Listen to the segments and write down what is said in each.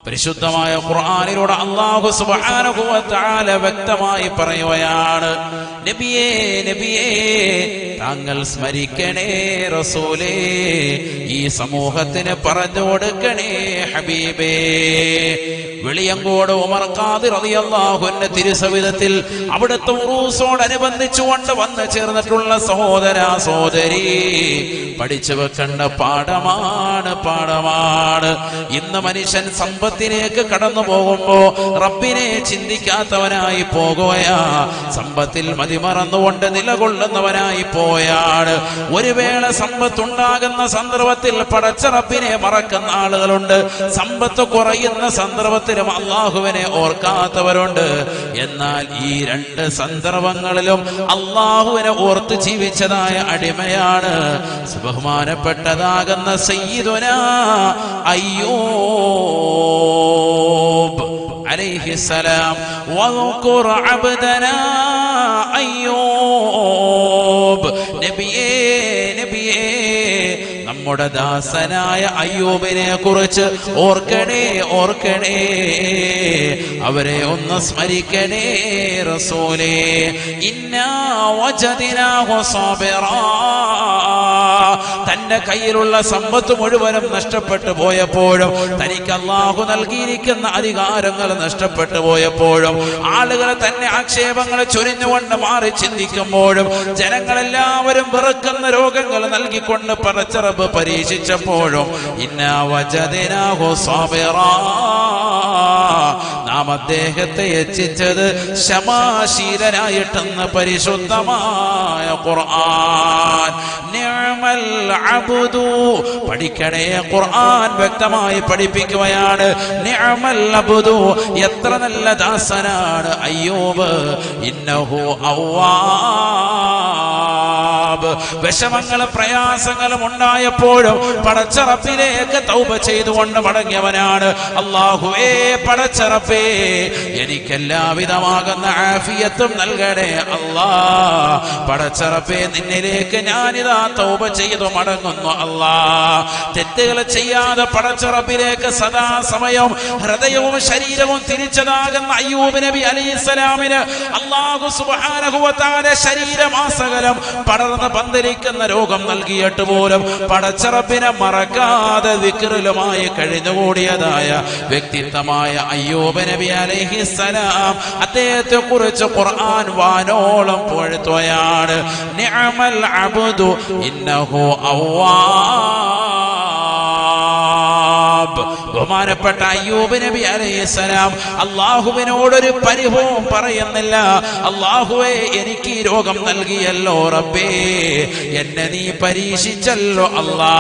പരിശുദ്ധമായ ഖുർആനിലൂടെ അല്ലാഹു സുബ്ഹാനഹു വ തആല വ്യക്തമായി പറയുകയാണ്, നബിയേ നബിയേ താങ്കൾ സ്മരിക്കണേ റസൂലേ, ഈ സമൂഹത്തിന് പറഞ്ഞു കൊടുക്കണേ ഹബീബേ. വെളിയങ്കോട് ഉമർ ഖാദി റളിയല്ലാഹു അൻഹു തിരുസവിധത്തിൽ അവിടുത്തെ ഉറൂസോടനുബന്ധിച്ചുകൊണ്ട് വന്നു ചേർന്നിട്ടുള്ള സഹോദര സഹോദരി, പഠിച്ചു വെക്കേണ്ട പാഠമാണ്. ഇന്ന് മനുഷ്യൻ സമ്പത്തിലേക്ക് കടന്നു പോകുമ്പോ റബ്ബിനെ ചിന്തിക്കാത്തവനായി പോകുകയാ, സമ്പത്തിൽ മതിമറന്നുകൊണ്ട് നിലകൊള്ളുന്നവനായി പോയാണ്. ഒരു വേള സമ്പത്തുണ്ടാകുന്ന സന്ദർഭത്തിൽ പടച്ച റബ്ബിനെ മറക്കുന്ന ആളുകളുണ്ട്, സമ്പത്ത് കുറയുന്ന സന്ദർഭത്തിലും അള്ളാഹുവിനെ ഓർക്കാത്തവരുണ്ട്. എന്നാൽ ഈ രണ്ട് സന്ദർഭങ്ങളിലും അള്ളാഹുവിനെ ഓർത്ത് ജീവിച്ചതായ അടിമയാണ് ബഹുമാനപ്പെട്ടതാകുന്ന സയ്യിദുനാ അയ്യൂബ് അലൈഹിസ്സലാം. വദ്കുർ അബ്ദനാ അയ്യൂബ്, നബിയേ നബിയേ നമ്മുടെ ദാസനായ അയ്യൂബിനെ കുറിച്ച് ഓർക്കണേ ഓർക്കണേ, അവരെ ഒന്ന് സ്മരിക്കണേ റസൂലേ. ഇന്നാ വജദ്നാഹു സാബിറാ, തന്റെ കയ്യിലുള്ള സമ്പത്ത് മുഴുവനും നഷ്ടപ്പെട്ടു പോയപ്പോഴും, തനിക്ക് അല്ലാഹു നൽകിയിരിക്കുന്ന അധികാരങ്ങൾ നഷ്ടപ്പെട്ടു പോയപ്പോഴും, ആളുകൾ തന്നെ ആക്ഷേപങ്ങൾ ചൊരിഞ്ഞുകൊണ്ട് മാറി ചിന്തിക്കുമ്പോഴും, ജനങ്ങളെല്ലാവരും വെറുക്കുന്ന രോഗങ്ങൾ നൽകിക്കൊണ്ട് പടച്ച റബ്ബ് പരീക്ഷിച്ചപ്പോഴും, ഇന്നാ വജദ്നാഹു സാബിറാ, നാം അദ്ദേഹത്തെ എത്തിച്ചത് ക്ഷമാശീലനായിട്ടെന്ന് പരിശുദ്ധമായ ഖുർആൻ. നിഅമൽ അബ്ദു, പഠിക്കണേ ഖുർആൻ വ്യക്തമായി പഠിപ്പിക്കുകയാണ്. നിഅമൽ അബ്ദു, എത്ര നല്ല ദാസനാണ് അയ്യൂബ്. ഇന്നഹു അവ്വാബ്, വിഷമങ്ങളും പ്രയാസങ്ങളും ഉണ്ടായപ്പോഴും പടച്ച റബ്ബിലേക്ക് തൗബ ചെയ്തുകൊണ്ട് മടങ്ങിയവനാണ്. അല്ലാഹുവേ പടച്ച റബ്ബേ, എനിക്ക് എല്ലാവിധമാകുന്ന ആഫിയത്തും നൽകണേ അല്ലാ. പടച്ച റബ്ബേ, നിന്നിലേക്ക് ഞാനിതാ തൗബ ചെയ്തു മടങ്ങുന്നു അല്ലാ. തെറ്റുകൾ ചെയ്യാതെ പടച്ച റബ്ബിലേക്ക് സദാ സമയവും ഹൃദയവും ശരീരവും തിരിച്ചതാകുന്ന അയ്യൂബ് നബി അലൈഹിസ്സലാമിന് അല്ലാഹു സുബ്ഹാനഹു വ തആല ശരീരമാസകലം പടർന്ന് പന്തലിക്കുന്ന രോഗം നൽകിയിട്ട് പോലും പടച്ച റബ്ബിനെ മറക്കാതെ ദിക്റിലുമായി കഴിഞ്ഞുകൂടിയതായ വ്യക്തിത്വമായ അയ്യൂബ് നബി അലൈഹിസ്സലാം, അദ്ദേഹത്തെ കുറിച്ച് ഖുർആൻ വാനോളം പുകഴ്ത്തുകയാണ്. നിഅമൽ അബ്ദു ഇന്നഹു അവ്വാബ്. ബഹുമാനപ്പെട്ട അയ്യൂബ് നബി അലൈഹിസ്സലാം അല്ലാഹുവിനോടൊരു പരിഭവം പറയുന്നില്ല. അല്ലാഹുവേ, എനിക്ക് ഈ രോഗം നൽകിയല്ലോ റബ്ബേ, എന്നെ നീ പരീക്ഷിച്ചല്ലോ അല്ലാ.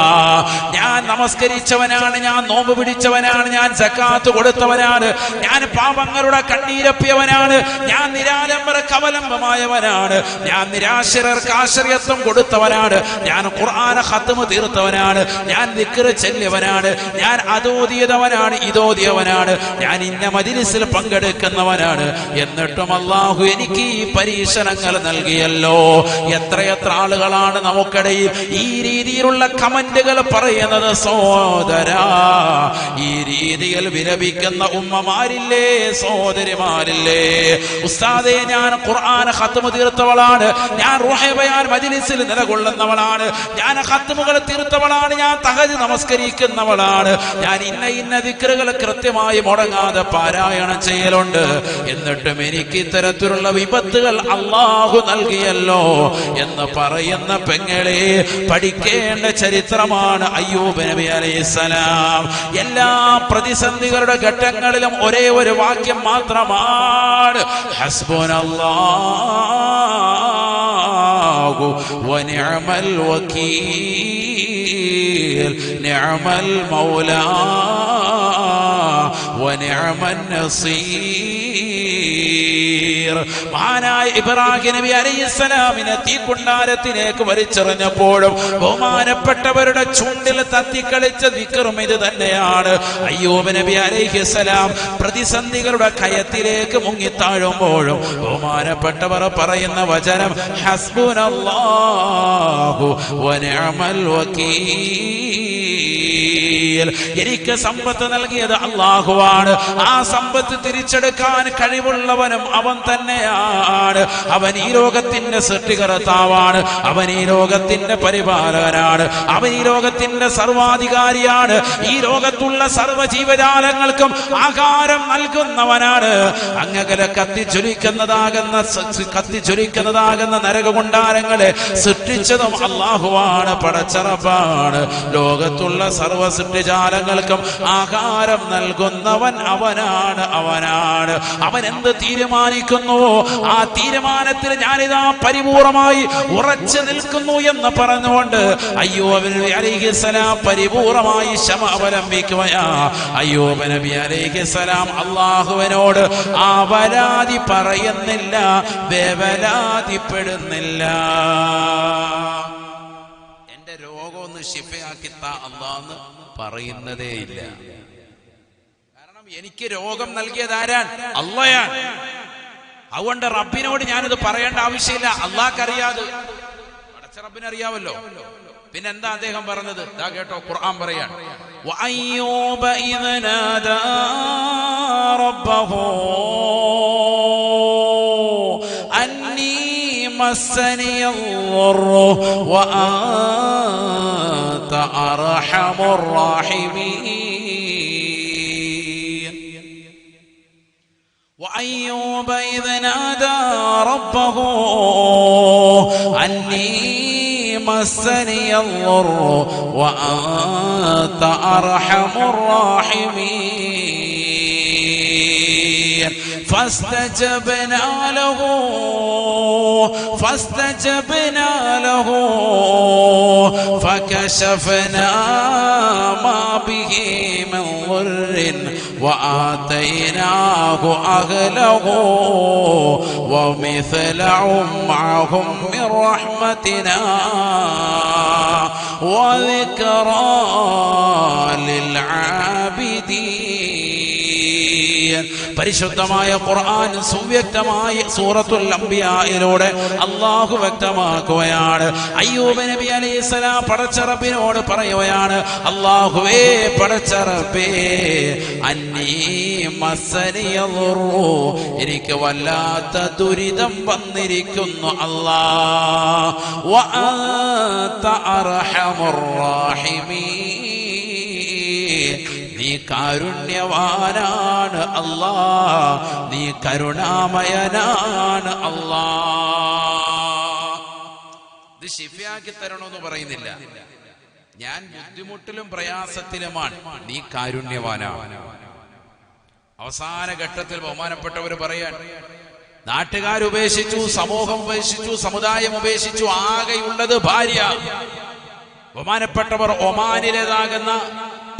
ഞാൻ നമസ്കരിച്ചവനാണ്, ഞാൻ നോമ്പ് പിടിച്ചവനാണ്, ഞാൻ സക്കാത്ത് കൊടുത്തവനാണ്, ഞാൻ പാപങ്ങളുടെ കണ്ണീരപ്പിയവനാണ്, ഞാൻ നിരാലംബർക്ക് അവലംബമായവനാണ്, ഞാൻ നിരാശ്രയർക്ക് ആശ്രയത്വം കൊടുത്തവനാണ്, ഞാൻ ഖുർആൻ ഖത്മ് തീർത്തവനാണ്, ഞാൻ ദിക്ർ ചൊല്ലിയവനാണ്, ഞാൻ അതോദിയവനാണ്, ഇതോദിയവനാണ്, ഞാൻ ഇന്ന മജ്ലിസിൽ പങ്കെടുക്കുന്നവനാണ്. എന്നിട്ടും അല്ലാഹു എനിക്ക് ഈ പരീക്ഷണങ്ങൾ നൽകിയല്ലോ. എത്രയെത്ര ആളുകളാണ് നമുക്കിടയിൽ ഈ രീതിയിലുള്ള കമന്റുകൾ പറയുന്നത്. സഹോദരാ, ഈ രീതിയിൽ വിലപിക്കുന്ന ഉമ്മമാരില്ലേ, സഹോദരിമാരില്ലേ? ഉസ്താദേ, ഞാൻ ഖുർആൻ ഖത്മ് തീർത്തവളാണ്, ഞാൻ റൂഹ് ബയാൻ മജ്ലിസിൽ നിലകൊള്ളുന്നവളാണ്, ഞാൻ ഖത്മുകൾ തീർത്തവളാണ്, ഞാൻ തഹജ്ജുദ് നമസ്കരിക്കുന്നവളാണ്, ഞാൻ ഇന്ന ദിക്റുകൾ കൃത്യമായി മുടങ്ങാതെ പാരായണം ചെയ്യലുണ്ട്. എന്നിട്ടും എനിക്ക് ഇത്തരത്തിലുള്ള വിപത്തുകൾ അല്ലാഹു നൽകിയല്ലോ എന്ന് പറയുന്ന പെങ്ങളെ, പഠിക്കേണ്ട ചരിത്രമാണ് അയ്യൂബ് നബി അലൈഹിസ്സലാം. എല്ലാ പ്രതിസന്ധികളുടെ ഘട്ടങ്ങളിലും ഒരേ ഒരു വാക്യം മാത്രമാണ്, ഹസ്ബുനല്ലാഹു വനിഅമൽ വകീൽ, നിഅമൽ മൗലാ വനിഅമൻ നസീർ. മഹാനായ ഇബ്രാഹിം നബി അലൈഹിസ്സലാമിനെ തീക്കുണ്ടാരത്തിലേക്ക് വലിച്ചെറിഞ്ഞപ്പോഴും ബഹുമാനപ്പെട്ടവരുടെ ചുണ്ടിൽ തത്തിക്കളിച്ച ദിക്റും ഇത് തന്നെയാണ്. അയ്യൂബ് നബി അലൈഹിസ്സലാം പ്രതിസന്ധികളുടെ കയത്തിലേക്ക് മുങ്ങിത്താഴുമ്പോഴും ബഹുമാനപ്പെട്ടവർ പറയുന്ന വചനം ഹസ്ബുനല്ലാഹു വനിഅമൽ വകീൽ. എനിക്ക് സമ്പത്ത് നൽകിയത് അല്ലാഹുവാണ്. ആ സമ്പത്ത് തിരിച്ചെടുക്കാൻ കഴിവുള്ളവനും അവൻ തന്നെയാണ്. അവൻ ഈ ലോകത്തിന്റെ സൃഷ്ടികർത്താവാണ്. അവൻ ഈ ലോകത്തിന്റെ പരിപാലകനാണ്. അവൻ ഈ ലോകത്തിന്റെ സർവാധികാരിയാണ്. ഈ ലോകത്തുള്ള സർവ്വ ജീവജാലങ്ങൾക്കും ആഹാരം നൽകുന്നവനാണ്. അങ്ങകലെ കത്തിച്ചൊലിക്കുന്നതാകുന്ന നരകകുണ്ടാരങ്ങളെ സൃഷ്ടിച്ചതും അല്ലാഹുവാണ്, പടച്ചറപ്പാണ്. ലോകത്തുള്ള സർവ്വ സൃഷ്ടിജാലങ്ങൾക്കും ആഹാരം നൽകുന്നവൻ അവനാണ്. അവൻ എന്ത് തീരുമാനിക്കുന്നുവോ ആ തീരുമാനത്തിൽ ഞാനിതാ പരിപൂർണമായി ഉറച്ചു നിൽക്കുന്നു എന്ന് പറഞ്ഞുകൊണ്ട് അയ്യൂബ് നബി അലൈഹിസ്സലാം പരിപൂർണമായി ക്ഷമ അവലംബിക്കുകയാ. അയ്യൂബ് നബി അലൈഹിസ്സലാം അല്ലാഹുവിനോട് അവലാതി പറയുന്നില്ല, വേവലാതിപ്പെടുന്നില്ല. എന്റെ രോഗം ഒന്ന് ശിഫയാക്കി താ അല്ലാഹ് പറയുന്നതേ ഇല്ല. കാരണം എനിക്ക് രോഗം നൽകിയത് ആരാൻ? അല്ലാഹയാണ്. അതുകൊണ്ട് റബ്ബിനോട് ഞാനിത് പറയേണ്ട ആവശ്യമില്ല, അല്ലാഹ്ക്കറിയാതെ. പടച്ച റബ്ബിനറിയാവല്ലോ. പിന്നെന്താ അദ്ദേഹം പറഞ്ഞത്? ദാ കേട്ടോ, ഖുർആൻ പറയാണ്, വഅയ്യൂബ ഇദ നാദാ റബ്ബഹു അന്നീ മസ്സനിയദ്ദുർറു വഅൻത അർഹമുർ റഹീമീൻ. وأيوب إذ نادى ربه أني مسني الضر وأنت أرحم الراحمين فاستجبنا له فكشفنا ما به من ضر وآتيناه أهله ومثلهم معهم من رحمتنا وذكرى للعابدين. പരിശുദ്ധമായ ഖുർആൻ സുവ്യക്തമായ സൂറത്തുൽ അംബിയായിലൂടെ അല്ലാഹു വ്യക്തമാക്കുകയാണ്. അയ്യൂബ് നബി അലൈഹിസ്സലാം പടച്ച റബ്ബിനോട് പറയുകയാണ്, അല്ലാഹുവേ, പടച്ച റബ്ബേ, അന്നീ മസ്സനിയദ്ദുർറു, എനിക്ക് വല്ലാത്ത ദുരിതം വന്നിരിക്കുന്നു അല്ലാഹ്, വഅൻത അർഹമുർ റഹീമീൻ, നീ കാരുണ്യവാനാണ് അല്ലാഹ്, നീ കരുണാമയനാണ് അല്ലാഹ്. ഇത് ശിഫയാക്കി തരണമെന്ന് പറയുന്നില്ല, ഞാൻ ബുദ്ധിമുട്ടിലും പ്രയാസത്തിലുമാണ്, നീ കാരുണ്യവാനാണ്. അവസാന ഘട്ടത്തിൽ ബഹുമാനപ്പെട്ടവർ പറയാൻ, നാട്ടുകാരുപേക്ഷിച്ചു, സമൂഹം ഉപേക്ഷിച്ചു, സമുദായം ഉപേക്ഷിച്ചു, ആകെയുള്ളത് ഭാര്യ. ബഹുമാനപ്പെട്ടവർ ഒമാനിലേതാകുന്ന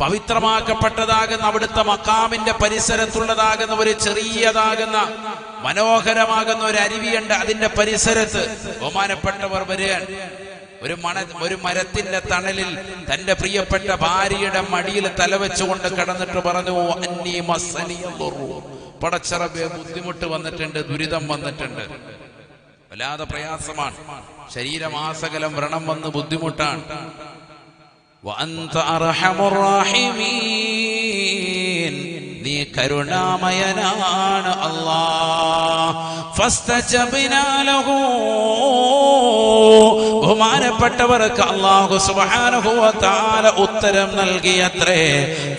പവിത്രമാക്കപ്പെട്ടതാകുന്ന അവിടുത്തെ മക്കാമിന്റെ പരിസരത്തുള്ളതാകുന്ന ഒരു ചെറിയതാകുന്ന മനോഹരമാകുന്ന ഒരു അരുവിയുണ്ട്. അതിന്റെ പരിസരത്ത് ബഹുമാനപ്പെട്ടവർ വരികയാണ്. ഒരു മരത്തിന്റെ തണലിൽ തന്റെ പ്രിയപ്പെട്ട ഭാര്യയുടെ മടിയിൽ തലവെച്ചുകൊണ്ട് കിടന്നിട്ട് പറഞ്ഞു, അന്നീ മസ്സനിയദ്ദുർറു, പടച്ച റബ്ബേ, ബുദ്ധിമുട്ട് വന്നിട്ടുണ്ട്, ദുരിതം വന്നിട്ടുണ്ട്, വല്ലാതെ പ്രയാസമാണ്, ശരീരമാസകലം വ്രണം വന്ന് ബുദ്ധിമുട്ടാണ്. വഅൻത അർഹമുർ റഹീമീൻ, നീ കരുണാമയനാണ് അല്ലാഹ്. ഫസ്തജബ്നാ ലഹു, ബഹുമാനപ്പെട്ടവർക്ക് അല്ലാഹു സുബ്ഹാനഹു വ തആല ഉത്തരം നൽകിയത്രേ.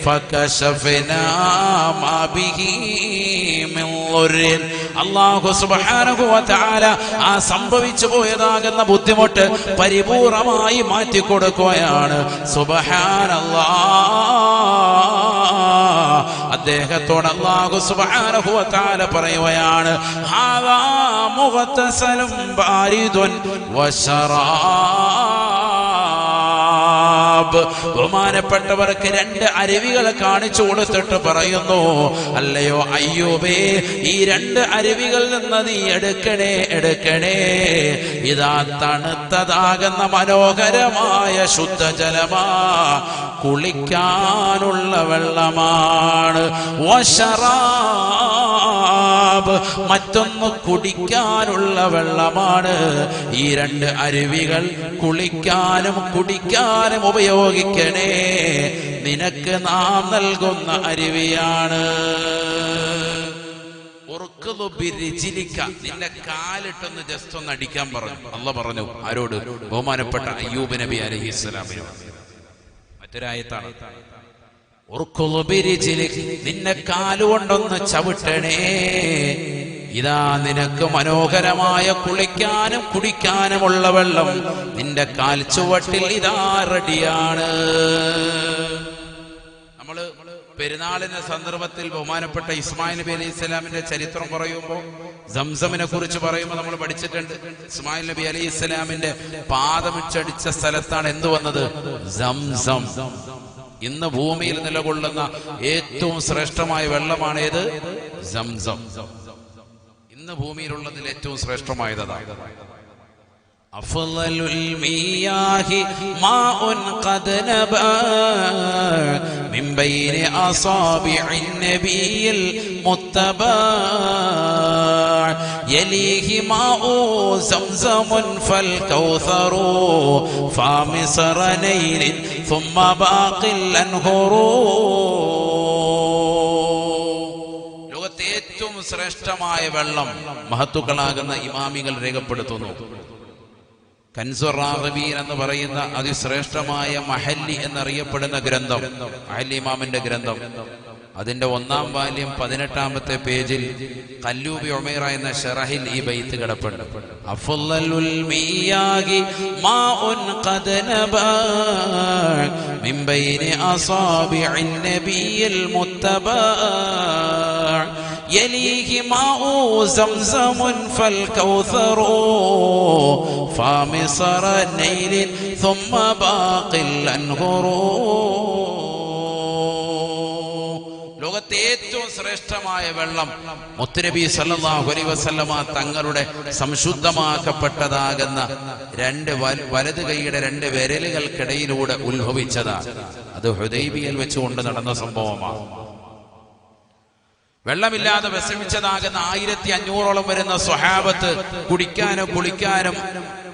ഫകശഫനാ മാ ബിഹി മിൻ ളുറിൻ, അല്ലാഹു സുബ്ഹാനഹു വ തആല ആ സംഭവിച്ചു പോയതാകുന്ന ബുദ്ധിമുട്ട് പരിപൂർണമായി മാറ്റിക്കൊടുക്കുകയാണ്. സുബ്ഹാനല്ലാഹ്. അദ്ദേഹത്തോട് അല്ലാഹു സുബ്ഹാനഹു വ തആല പറയുകയാണ്, ഹാദാ മുഗ്തസലും ബാരിദുൻ വശറാബ്. ബഹുമാനപ്പെട്ടവർക്ക് രണ്ട് അരുവികൾ കാണിച്ചു കൊടുത്തിട്ട് പറയുന്നു, അല്ലയോ അയ്യൂബേ, ഈ രണ്ട് അരുവികളിൽ നിന്ന് നീ എടുക്കണേ. ഇതാ തണുത്തതാകുന്ന മനോഹരമായ ശുദ്ധജലമാ, കുളിക്കാനുള്ള വെള്ളമാണ്. വശറാബ്, ലിശ്റാബ്, മറ്റൊന്ന് കുടിക്കാനുള്ള വെള്ളമാണ്. ഈ രണ്ട് അരുവികൾ കുളിക്കാനും കുടിക്കാനും ഉപയോഗിക്കണേ. നിനക്ക് നാം നൽകുന്ന അരുവിയാണ്. നിന്റെ കാലിട്ടൊന്ന് ജസ്റ്റ് ഒന്ന് അടിക്കാൻ പറഞ്ഞു. അല്ലാഹ് പറഞ്ഞു ആരോട്? ബഹുമാനപ്പെട്ട അയ്യൂബ് നബി അലൈഹിസ്സലാമിനോട്. മറ്റൊരായത്താണ്, നിന്നെ കാലുകൊണ്ടൊന്ന് ചവിട്ടണേ. ഇതാ നിനക്ക് മനോഹരമായ കുളിക്കാനും കുടിക്കാനുമുള്ള വെള്ളം നിന്റെ കാൽ ചുവട്ടിൽ ഇതാ റെഡിയാണ്. നമ്മള് പെരുന്നാളിന്റെ സന്ദർഭത്തിൽ ബഹുമാനപ്പെട്ട ഇസ്മായിൽ നബി അലൈഹി സ്വലാമിന്റെ ചരിത്രം പറയുമ്പോൾ സംസമിനെ കുറിച്ച് പറയുമ്പോൾ നമ്മൾ പഠിച്ചിട്ടുണ്ട്. ഇസ്മായിൽ നബി അലൈഹി സ്വലാമിന്റെ പാദമിച്ചടിച്ച സ്ഥലത്താണ് എന്ത് വന്നത്? സംസം. ഇന്ന് ഭൂമിയിൽ നിലകൊള്ളുന്ന ഏറ്റവും ശ്രേഷ്ഠമായ വെള്ളമാണ് ഏത്? സംസം. ഇന്ന് ഭൂമിയിലുള്ളതിൽ ഏറ്റവും ശ്രേഷ്ഠമായത് അതാണ്. അഫ്ളലുൽ മിയാഹി മാഉൻ ഖദ് നബാ മിൻ ബൈനി അസാബിഇൻ നബിയിൽ മുത്തബാ യലീഹി മാഉ സംസമുൻ ഫൽ കൗസറു ഫാമിസറനൈൻ ثم باقي الانهر. ലോകത്തെ ഏറ്റവും ശ്രേഷ്ഠമായ വെള്ളം മഹത്തുക്കളാകുന്ന ഇമാമികൾ രേഖപ്പെടുത്തുന്നു. കൻസുർ റാഗബീൻ എന്ന് പറയുന്ന അതിശ്രേഷ്ഠമായ മഹല്ലി എന്നറിയപ്പെടുന്ന ഗ്രന്ഥം, മഹല്ലി ഇമാമിന്റെ ഗ്രന്ഥം, അതിന്റെ 1-ാം വാല്യം 18-ാമത്തെ പേജിൽ ഖല്ലൂബി ഉമൈറ എന്ന ഷറഹിൽ ഈ ബൈത്ത് കിടപ്പുണ്ട്. അഫ്ളലുൽ മിയാഹി മാഉൻ ഖദ് നബാ മിൻ ബൈനി അസാബിഇൻ നബിയിൽ മുത്തബാ യലീഹി മാഉ സംസമുൻ ഫൽ കൗസറു ഫാമിസറനൈൻ ثم باقي الانهر. ലോകത്തെ ഏറ്റവും ശ്രേഷ്ഠമായ വെള്ളം മുത്തുനബി സല്ലല്ലാഹു അലൈഹി വസല്ലമ തങ്ങളുടെ സംശുദ്ധമാക്കപ്പെട്ടതാകുന്ന വലത് കൈയുടെ 2 വിരലുകൾക്കിടയിലൂടെ ഉത്ഭവിച്ചതാണ്. അത് ഹുദൈബിയയിൽ വെച്ചുകൊണ്ട് നടന്ന സംഭവമാണ്. വെള്ളമില്ലാതെ വിഷമിച്ചതാകുന്ന 1500ഓളം വരുന്ന സ്വഹാബത്ത് കുടിക്കാനും കുളിക്കാനും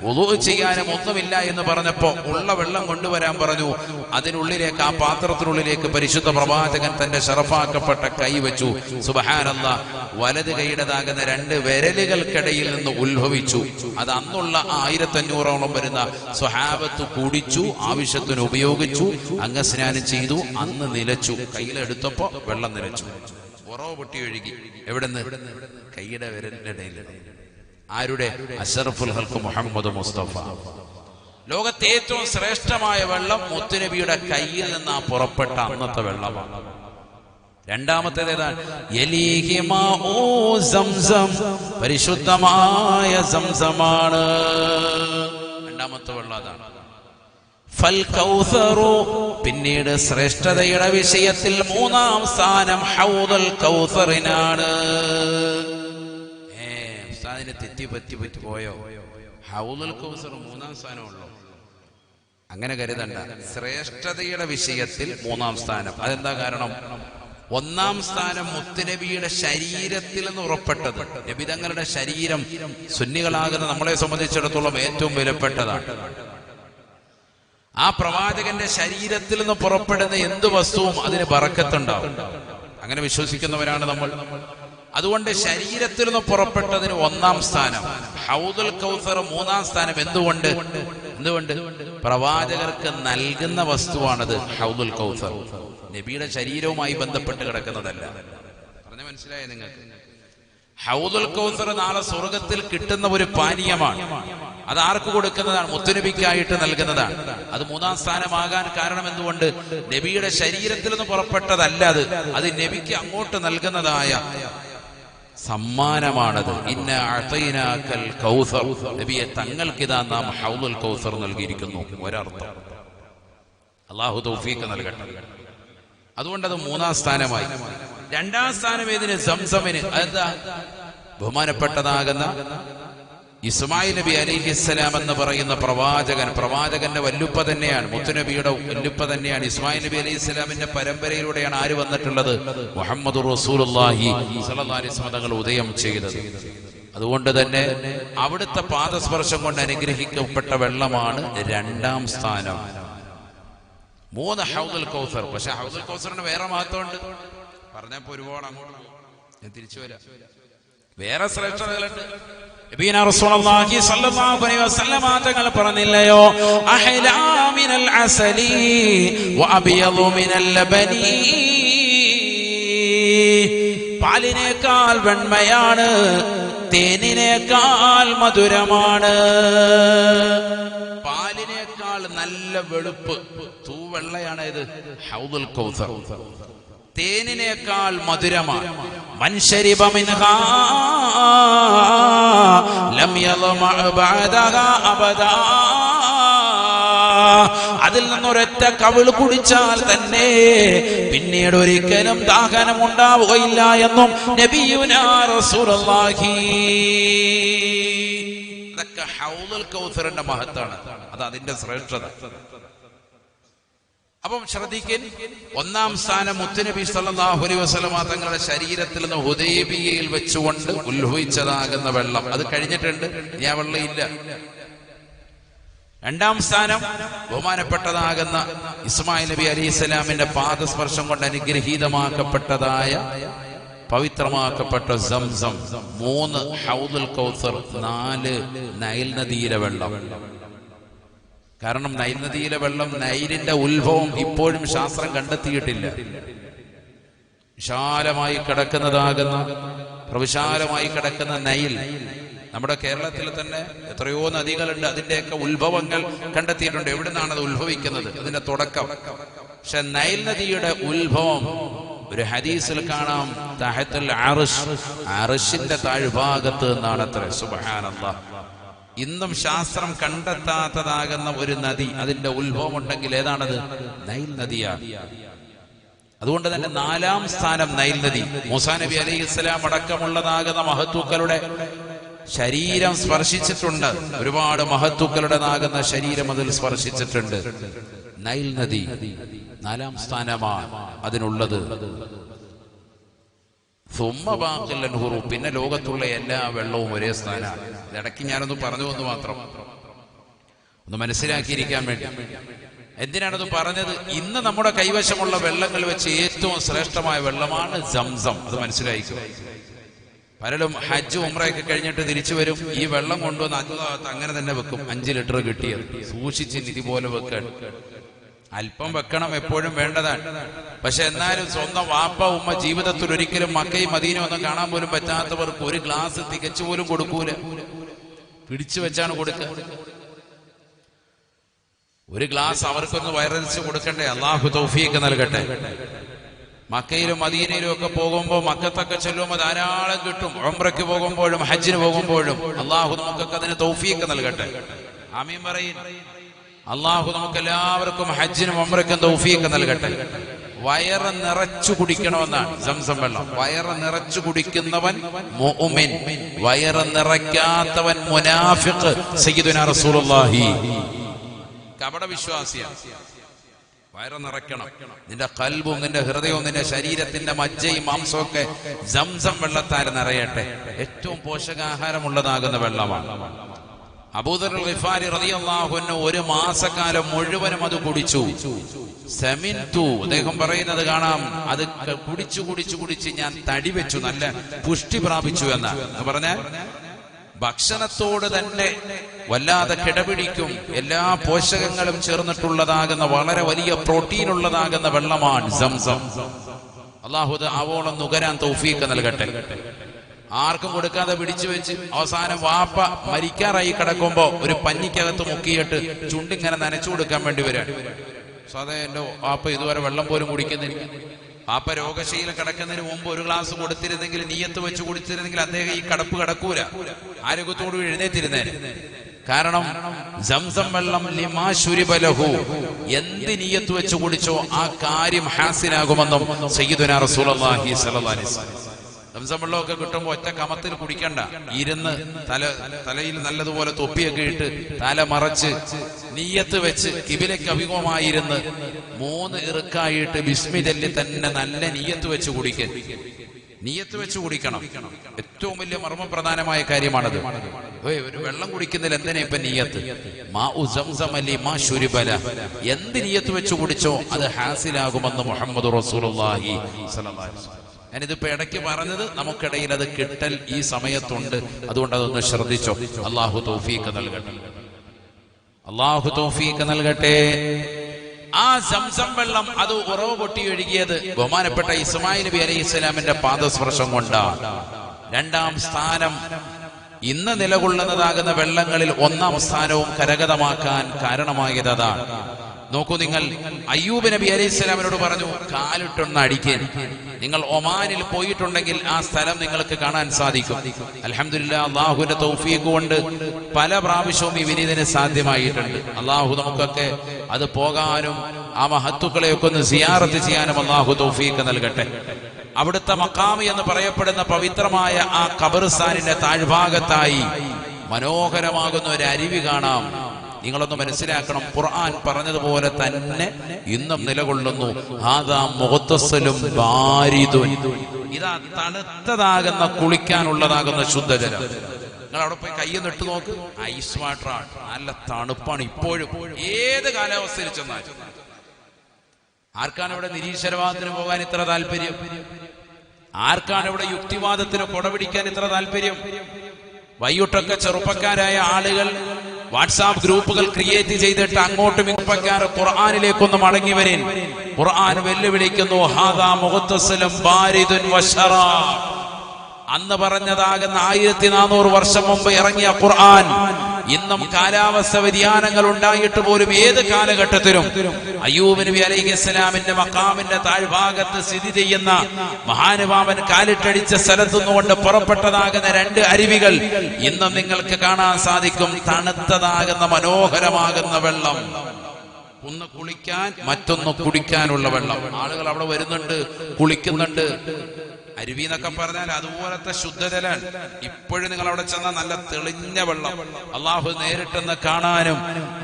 വുളൂ ചെയ്യാനും ഒന്നുമില്ല എന്ന് പറഞ്ഞപ്പോ ഉള്ള വെള്ളം കൊണ്ടുവരാൻ പറഞ്ഞു. അതിനുള്ളിലേക്ക്, ആ പാത്രത്തിനുള്ളിലേക്ക് പരിശുദ്ധ പ്രവാചകൻ തന്റെ ശറഫാക്കപ്പെട്ട കൈ വെച്ചു. സുബ്ഹാനല്ലാഹ്, വലത് കൈയുടേതാകുന്ന 2 വിരലുകൾക്കിടയിൽ നിന്ന് ഉത്ഭവിച്ചു. അത് അന്നുള്ള 1500ഓളം വരുന്ന സ്വഹാബത്ത് കുടിച്ചു, ആവശ്യത്തിന് ഉപയോഗിച്ചു, അംഗസ്നാനം ചെയ്തു, അന്ന് നിലച്ചു. കയ്യിലെടുത്തപ്പോ വെള്ളം നിലച്ചു, ഉറവ് പൊട്ടി ഒഴുകി. എവിടെന്ന്? കൈയുടെ വിരലിന്റെ ഇടയിൽ. ആരുടെ? അഷ്റഫുൽ ഖൽഖ് മുഹമ്മദ് മുസ്തഫ. ലോകത്തെ ഏറ്റവും ശ്രേഷ്ഠമായ വെള്ളം മുത്തുനബിയുടെ കയ്യിൽ നിന്ന് പുറപ്പെട്ട അന്നത്തെ വെള്ളമാണ്. രണ്ടാമത്തേത് ഏതാണ്? യലീഹി മാഉ സംസം, പരിശുദ്ധമായ സംസമാണ് രണ്ടാമത്തെ വെള്ളം. അതാണ് ഫൽ കൗസറു. പിന്നീട് ശ്രേഷ്ഠതയുടെ വിഷയത്തിൽ 3-ാം സ്ഥാനം ഹൗദുൽ കൗസറിനാണ്. അതിന് തെറ്റി പോയോ? ഹൗദുൽ കൗസർ 3-ാം സ്ഥാനമുള്ളൂ, അങ്ങനെ കരുതണ്ട. ശ്രേഷ്ഠതയുടെ വിഷയത്തിൽ 3-ാം സ്ഥാനം. അതെന്താ കാരണം? 1-ാം സ്ഥാനം മുത്തുനബിയുടെ ശരീരത്തിൽ നിന്ന് ഉറപ്പെട്ടത്. നബി തങ്ങളുടെ ശരീരം സുന്നികളാകുന്ന നമ്മളെ സംബന്ധിച്ചിടത്തോളം ഏറ്റവും വിലപ്പെട്ടതാണ്. ആ പ്രവാചകന്റെ ശരീരത്തിൽ നിന്ന് പുറപ്പെടുന്ന എന്ത് വസ്തുവും അതിന് ബറക്കത്തുണ്ടാവും. അങ്ങനെ വിശ്വസിക്കുന്നവരാണ് നമ്മൾ. അതുകൊണ്ട് ശരീരത്തിൽ നിന്ന് പുറപ്പെട്ടതിന് 1-ാം സ്ഥാനം. ഹൗദുൽ കൗസർ 3-ാം സ്ഥാനം. എന്തുകൊണ്ട്? പ്രവാചകർക്ക് നൽകുന്ന വസ്തുവാണത് ഹൗദുൽ കൗസർ. നബിയുടെ ശരീരവുമായി ബന്ധപ്പെട്ട് കിടക്കുന്നതല്ല. പറഞ്ഞ മനസ്സിലായോ നിങ്ങൾക്ക്? ഹൗദുൽ കൗസർ നാളെ സ്വർഗത്തിൽ കിട്ടുന്ന ഒരു പാനീയമാണ്. അത് ആർക്ക് കൊടുക്കുന്നതാണ്? മുത്തുനബിക്കായിട്ട് നൽകുന്നതാണ്. അത് 3-ാം സ്ഥാനമാകാൻ കാരണം എന്തുകൊണ്ട്? നബിയുടെ ശരീരത്തിൽ നിന്ന് പുറപ്പെട്ടതല്ല അത് നബിക്ക് അങ്ങോട്ട് നൽകുന്നതായ സമ്മാനമാണത്. ഇന്ന അഅതൈനാകൽ കൗസർ. നബിയെ തങ്ങൾക്കിതാ നാം ഹൗദുൽ കൗസർ നൽകിയിരിക്കുന്നു. ഒരർത്ഥം. അല്ലാഹു തൗഫീഖ് നൽകട്ടെ. അതുകൊണ്ടത് 3-ാം സ്ഥാനമായി. 2-ാം സ്ഥാനം ഏതിന്? സംസമിന്. അതെന്താ? ബഹുമാനപ്പെട്ടതാകുന്ന ഇസ്മായിൽ നബി അലൈഹിസ്സലാം എന്ന് പറയുന്ന പ്രവാചകന്റെ വല്ലുപ്പ തന്നെയാണ്, മുത്തുനബിയുടെ വല്ലുപ്പ തന്നെയാണ്. ഇസ്മായിൽ നബി അലൈഹിസ്സലാമിന്റെ പരമ്പരയിലൂടെയാണ് ആര് വന്നിട്ടുള്ളത്? മുഹമ്മദ് റസൂലുള്ളാഹി സ്വല്ലല്ലാഹു അലൈഹി വസല്ലം തങ്ങൾ ഉദയം ചെയ്തത്. അതുകൊണ്ട് തന്നെ അവിടുത്തെ പാദസ്പർശം കൊണ്ട് അനുഗ്രഹിക്കപ്പെട്ട വെള്ളമാണ് 2ാം സ്ഥാനം. 3 ഹൗദുൽ കൗസർ. പക്ഷെ ഹൗദുൽ കൗസറിന് വേറെ മഹത്വമുണ്ട്. പറഞ്ഞപ്പോ ഒരുപാട് അങ്ങോട്ട് ഞാൻ തിരിച്ചു വരാം. വേറെ ശ്രേഷ്ഠതകളുണ്ട്. നബിയുനാ റസൂലുള്ളാഹി സ്വല്ലല്ലാഹു അലൈഹി വസല്ലം തങ്ങൾ പറഞ്ഞില്ലയോ, അഹ്ലാ മിനൽ അസലി വഅബയദു മിനൽ ലബനി, പാലിനേക്കാൾ വെണ്മയാണ്, തേനിനേക്കാൾ മധുരമാണ്. പാലിനേക്കാൾ നല്ല വെളുപ്പ് തൂവെള്ളയാണ് ഇത് ഹൗദുൽ കൗസർ. തേനിനേക്കാൾ മധുരമാണ്. മൻ ശരിബ മിൻഹാ ലം യളമഅ ബഅദഹാ അബദാ, അതിൽ നിന്നൊരൊറ്റ കവിള് കുടിച്ചാൽ തന്നെ പിന്നീട് ഒരിക്കലും ദാഹനം ഉണ്ടാവുകയില്ല എന്നും നബിയുനാ റസൂലുള്ളാഹി. ഇതൊക്കെ ഹൗദുൽ കൗസറിന്റെ മഹത്താണ്. അത് അതിന്റെ ശ്രേഷ്ഠത. അപ്പം ശ്രദ്ധിക്കൻ, 1ാം സ്ഥാനം മുത്തുനബി സല്ലല്ലാഹു അലൈഹി വസല്ലം തങ്ങളുടെ ശരീരത്തിൽ നിന്ന് ഹുദൈബിയയിൽ വെച്ചുകൊണ്ട് ഉത്ഭവിച്ചതാകുന്ന വെള്ളം. അത് കഴിഞ്ഞിട്ടുണ്ട്, ഇനി ആ വെള്ളം ഇല്ല. 2ാം സ്ഥാനം ബഹുമാനപ്പെട്ടതാകുന്ന ഇസ്മായിൽ നബി അലൈഹിസ്സലാമിന്റെ പാദസ്പർശം കൊണ്ട് അനുഗ്രഹീതമാക്കപ്പെട്ടതായ പവിത്രമാക്കപ്പെട്ട സംസം. 3 ഹൗദുൽ കൗസർ, 4 നൈൽ നദിയിലെ വെള്ളം. കാരണം നൈൽ നദിയിലെ വെള്ളം, നൈലിന്റെ ഉത്ഭവം ഇപ്പോഴും ശാസ്ത്രം കണ്ടെത്തിയിട്ടില്ല. വിശാലമായി കിടക്കുന്നതാകുന്ന, പ്രവിശാലമായി കിടക്കുന്ന നൈൽ, നമ്മുടെ കേരളത്തിൽ തന്നെ എത്രയോ നദികളുണ്ട്. അതിന്റെയൊക്കെ ഉത്ഭവങ്ങൾ കണ്ടെത്തിയിട്ടുണ്ട്. എവിടെ നിന്നാണ് അത് ഉത്ഭവിക്കുന്നത്, അതിന്റെ തുടക്കം. പക്ഷെ നൈൽ നദിയുടെ ഉത്ഭവം ഒരു ഹദീസിൽ കാണാം, തഹത്തുൽ അർശ്, അർശിന്റെ താഴ്ഭാഗത്ത് നിന്നാണ് അത്ര. സുബ്ഹാനല്ലാഹ്. ഇന്നും ശാസ്ത്രം കണ്ടെത്താത്തതാകുന്ന ഒരു നദി, അതിന്റെ ഉത്ഭവം ഉണ്ടെങ്കിൽ ഏതാണത്? നൈൽ നദിയാണ്. അതുകൊണ്ട് തന്നെ 4ാം സ്ഥാനം നൈൽ നദി. മൂസാ നബി അലൈഹിസ്സലാം അടക്കമുള്ളതാകുന്ന മഹത്തുക്കളുടെ ശരീരം സ്പർശിച്ചിട്ടുണ്ട്. ഒരുപാട് മഹത്തുക്കളുടേതാകുന്ന ശരീരം അതിൽ സ്പർശിച്ചിട്ടുണ്ട്. നൈൽ നദി 4ാം സ്ഥാനമാണ് അതിനുള്ളത്. പിന്നെ ലോകത്തുള്ള എല്ലാ വെള്ളവും ഒരേ സ്ഥാനമാണ്. ഇടയ്ക്ക് ഞാനൊന്ന് പറഞ്ഞു എന്ന് മാത്രം, ഒന്ന് മനസ്സിലാക്കിയിരിക്കാൻ വേണ്ടി. എന്തിനാണത് പറഞ്ഞത്? ഇന്ന് നമ്മുടെ കൈവശമുള്ള വെള്ളങ്ങൾ വെച്ച് ഏറ്റവും ശ്രേഷ്ഠമായ വെള്ളമാണ് സംസം. അത് മനസ്സിലാക്കുക. പലരും ഹജ്ജ് ഉംറയൊക്കെ കഴിഞ്ഞിട്ട് തിരിച്ചു വരും, ഈ വെള്ളം കൊണ്ടുവന്ന് അങ്ങനെ തന്നെ വെക്കും. 5 ലിറ്റർ കിട്ടിയത് സൂക്ഷിച്ച് നിധി പോലെ വെക്കാൻ. അല്പം വെക്കണം, എപ്പോഴും വേണ്ടതാണ്. പക്ഷെ എന്നാലും സ്വന്തം വാപ്പ ഉമ്മ ജീവിതത്തിൽ ഒരിക്കലും മക്കയും മദീനയും ഒന്നും കാണാൻ പോലും പറ്റാത്തവർക്ക് ഒരു ഗ്ലാസ് തികച്ചു പോലും കൊടുക്കൂല. പിടിച്ചു വെച്ചാണ് കൊടുക്കുക. ഒരു ഗ്ലാസ് അവർക്കൊന്ന് വയറരിച്ച് കൊടുക്കണ്ടേ? അള്ളാഹു തൗഫീഖ് നൽകട്ടെ. മക്കയിലും മദീനയിലും ഒക്കെ പോകുമ്പോൾ, മക്കത്തൊക്കെ ചെല്ലുമ്പോൾ ധാരാളം കിട്ടും. ഉംറയ്ക്ക് പോകുമ്പോഴും ഹജ്ജിന് പോകുമ്പോഴും അള്ളാഹു നമുക്കൊക്കെ അതിന് തൗഫീഖ് നൽകട്ടെ. ആമീൻ പറയ്. അള്ളാഹു നമുക്ക് എല്ലാവർക്കും ഹജ്ജിനും ഉംറയ്ക്കും തൗഫീഖ് നൽകട്ടെ. വയറ് നിറച്ചു കുടിക്കണമെന്നാണ് സംസം വെള്ളം. വയറ് നിറച്ചു കുടിക്കുന്നവൻ മുഅ്മിൻ, വയറ് നിറയ്ക്കാത്തവൻ മുനാഫിഖ്. സയ്യിദുനാ റസൂലുള്ളാഹി കപട വിശ്വാസിയാണ്. വയറ് നിറയ്ക്കണം. നിന്റെ ഖൽബും നിന്റെ ഹൃദയവും നിന്റെ ശരീരത്തിന്റെ മജ്ജയും മാംസവും ഒക്കെ സംസം വെള്ളത്താൽ നിറയട്ടെ. ഏറ്റവും പോഷകാഹാരമുള്ളതാകുന്ന വെള്ളമാണ്. അബൂദർ ഗിഫാരി റളിയല്ലാഹു അൻഹു 1 മാസക്കാലം മുഴുവനും അത് കുടിച്ചു. സമിൻതു, അദ്ദേഹം പറയുന്നത് കാണാം, അത് കുടിച്ചു കുടിച്ചു കുടിച്ച് ഞാൻ തടി വെച്ചു, നല്ല പുഷ്ടി പ്രാപിച്ചു എന്ന് പറഞ്ഞാൽ ഭക്ഷണത്തോട് തന്നെ വല്ലാതെ കിടപിടിക്കും. എല്ലാ പോഷകങ്ങളും ചേർന്നിട്ടുള്ളതാകുന്ന വളരെ വലിയ പ്രോട്ടീൻ ഉള്ളതാകുന്ന വെള്ളമാണ് സംസം. അല്ലാഹു ആവോളം നുകരാൻ തൗഫീഖ് നൽകട്ടെ. ആർക്കും കൊടുക്കാതെ പിടിച്ചു വെച്ച് അവസാനം വാപ്പ മരിക്കാറായി കിടക്കുമ്പോ ഒരു പഞ്ഞിക്കകത്ത് മുക്കിയിട്ട് ചുണ്ടിങ്ങനെ നനച്ചു കൊടുക്കാൻ വേണ്ടി വരാൻ. സാധാ എന്റെ വാപ്പ ഇതുവരെ വെള്ളം പോലും കുടിക്കുന്നില്ല. വാപ്പ രോഗശീലം കിടക്കുന്നതിന് മുമ്പ് ഒരു ഗ്ലാസ് കൊടുത്തിരുന്നെങ്കിൽ, നീയത്ത് വെച്ച് കുടിച്ചിരുന്നെങ്കിൽ അദ്ദേഹം ഈ കടപ്പ് കിടക്കൂല, ആരോഗ്യത്തോട് എഴുന്നേറ്റിരുന്നേനെ. കാരണം സംസം വെള്ളം ലിമാ ശുരിബ ലഹു, എന്ത് നീയത്ത് വെച്ച് കുടിച്ചോ ആ കാര്യം ഹാസിനാകുമെന്നും സയ്യിദുനാ റസൂലുള്ളാഹി സ്വല്ലല്ലാഹി അലൈഹി വസല്ലം. സംസം വെള്ളമൊക്കെ കിട്ടുമ്പോൾ ഒറ്റ കമത്തിൽ കുടിക്കണ്ട, ഇരുന്ന് തലയിൽ നല്ലതുപോലെ തൊപ്പിയൊക്കെ ഇട്ട് തല മറച്ച് നിയ്യത്ത് വെച്ച് കിബിലയ്ക്ക് അഭിമുഖമായിരുന്ന് 3 ഇറുക്കായിട്ട് ബിസ്മി ചൊല്ലി തന്നെ നല്ല നിയ്യത്ത് വെച്ച് കുടിക്കൻ. നിയ്യത്ത് വെച്ച് കുടിക്കണം. ഏറ്റവും വലിയ മർമ്മപ്രധാനമായ കാര്യമാണത്. ഒരു വെള്ളം കുടിക്കുന്നതിൽ എന്തിനാ ഇപ്പൊ നിയ്യത്ത്? മാഉ സംസം ലിമാ ശുരിബല, എന്ത് നിയ്യത്ത് വെച്ച് കുടിച്ചോ അത് ഹാസിലാകുമെന്ന് മുഹമ്മദ് റസൂലുള്ളാഹി സ്വല്ലല്ലാഹു അലൈഹി വസല്ലം. ഞാനിതിപ്പോ ഇടയ്ക്ക് പറഞ്ഞത് നമുക്കിടയിൽ അത് കിട്ടൽ ഈ സമയത്തുണ്ട്, അതുകൊണ്ട് അതൊന്ന് ശ്രദ്ധിച്ചോ. അള്ളാഹു തൗഫീഖ് നൽകട്ടെ, അള്ളാഹു തൗഫീഖ് നൽകട്ടെ. ആ സംസം വെള്ളം അത് ഉറവ് പൊട്ടി ഒഴുകിയത് ബഹുമാനപ്പെട്ട ഇസ്മായിൽ നബി അലൈഹിസ്സലാമിന്റെ പാദസ്പർശം കൊണ്ടാണ്. 2ാം സ്ഥാനം ഇന്ന് നിലകൊള്ളുന്നതാകുന്ന വെള്ളങ്ങളിൽ 1ാം സ്ഥാനവും കരഗതമാക്കാൻ കാരണമായത് അതാണ്. നോക്കൂ, നിങ്ങൾ അയ്യൂബ് നബി അലൈഹിസ്സലാമിനോട് പറഞ്ഞു കാലിട്ടൊന്ന് അടിക്കാൻ. നിങ്ങൾ ഒമാനിൽ പോയിട്ടുണ്ടെങ്കിൽ ആ സ്ഥലം നിങ്ങൾക്ക് കാണാൻ സാധിക്കും. അൽഹംദുലില്ലാഹ്, അള്ളാഹുവിന്റെ തൗഫീഖ് കൊണ്ട് പല പ്രാവശ്യവും ഈ വിനീതിന് സാധ്യമായിട്ടുണ്ട്. അള്ളാഹു നമുക്കൊക്കെ അത് പോകാനും ആ മഹത്തുക്കളെയൊക്കെ ഒന്ന് സിയാറത്ത് ചെയ്യാനും അള്ളാഹു തൗഫീഖ് നൽകട്ടെ. അവിടുത്തെ മഖാമി എന്ന് പറയപ്പെടുന്ന പവിത്രമായ ആ ഖബർസ്ഥാനിന്റെ താഴ്ഭാഗത്തായി മനോഹരമാകുന്ന ഒരു അരുവി കാണാം. നിങ്ങളൊന്ന് മനസ്സിലാക്കണം, ഖുർആൻ പറഞ്ഞതുപോലെ തന്നെ ഇന്നും നിലകൊള്ളുന്നു. ഹാദാ മുഗ്തസലും ബാരിദുൻ, ഇതാ തണുത്തതാകുന്ന കുളിക്കാനുള്ളതാകുന്ന ശുദ്ധജലം. നിങ്ങൾ അവിടെ പോയി കയ്യൊന്ന് ഇട്ട് നോക്ക്, ഐസ് വാട്ടറാണ്, നല്ല തണുപ്പാണ്. ഇപ്പോഴും ഏത് കാലാവസ്ഥയിൽ ചെന്നാലും. ആർക്കാണ് ഇവിടെ നിരീശ്വരവാദത്തിന് പോകാൻ ഇത്ര താല്പര്യം? ആർക്കാണ് ഇവിടെ യുക്തിവാദത്തിന് കൊടപിടിക്കാൻ ഇത്ര താല്പര്യം? വൈകിട്ടൊക്കെ ചെറുപ്പക്കാരായ ആളുകൾ വാട്സാപ്പ് ഗ്രൂപ്പുകൾ ക്രിയേറ്റ് ചെയ്തിട്ട് അങ്ങോട്ടും ഇങ്ങോട്ടും ഖുർആനിലേക്കൊന്ന് മടങ്ങി വരേൻ. ഖുർആൻ വെല്ലുവിളിക്കുന്നു, ഹാദാ മുഗ്തസലും ബാരിദുൻ വശറാബ്. അന്ന് പറഞ്ഞതാകുന്ന 1400 വർഷം മുമ്പ് ഇറങ്ങിയ ഖുർആൻ ഇന്നും കാലാവസ്ഥ വ്യതിയാനങ്ങൾ ഉണ്ടായിട്ട് പോലും ഏത് കാലഘട്ടത്തിലും അയ്യൂബ് നബി അലൈഹിസ്സലാമിന്റെ മഖാമിന്റെ താഴ്ഭാഗത്ത് സ്ഥിതി ചെയ്യുന്ന മഹാനുഭാവൻ കാലിട്ടടിച്ച സ്ഥലത്തുനിന്നുകൊണ്ട് പുറപ്പെട്ടതാകുന്ന 2 അരുവികൾ ഇന്നും നിങ്ങൾക്ക് കാണാൻ സാധിക്കും. തണുത്തതാകുന്ന മനോഹരമാകുന്ന വെള്ളം, ഒന്ന് കുളിക്കാൻ, മറ്റൊന്ന് കുടിക്കാനുള്ള വെള്ളം. ആളുകൾ അവിടെ വരുന്നുണ്ട്, കുളിക്കുന്നുണ്ട്. അരുവി എന്നൊക്കെ പറഞ്ഞാൽ അതുപോലത്തെ ശുദ്ധജലം. ഇപ്പോഴും നിങ്ങൾ അവിടെ ചെന്നാൽ നല്ല തെളിഞ്ഞ വെള്ളം. അള്ളാഹു നേരിട്ടെന്ന് കാണാനും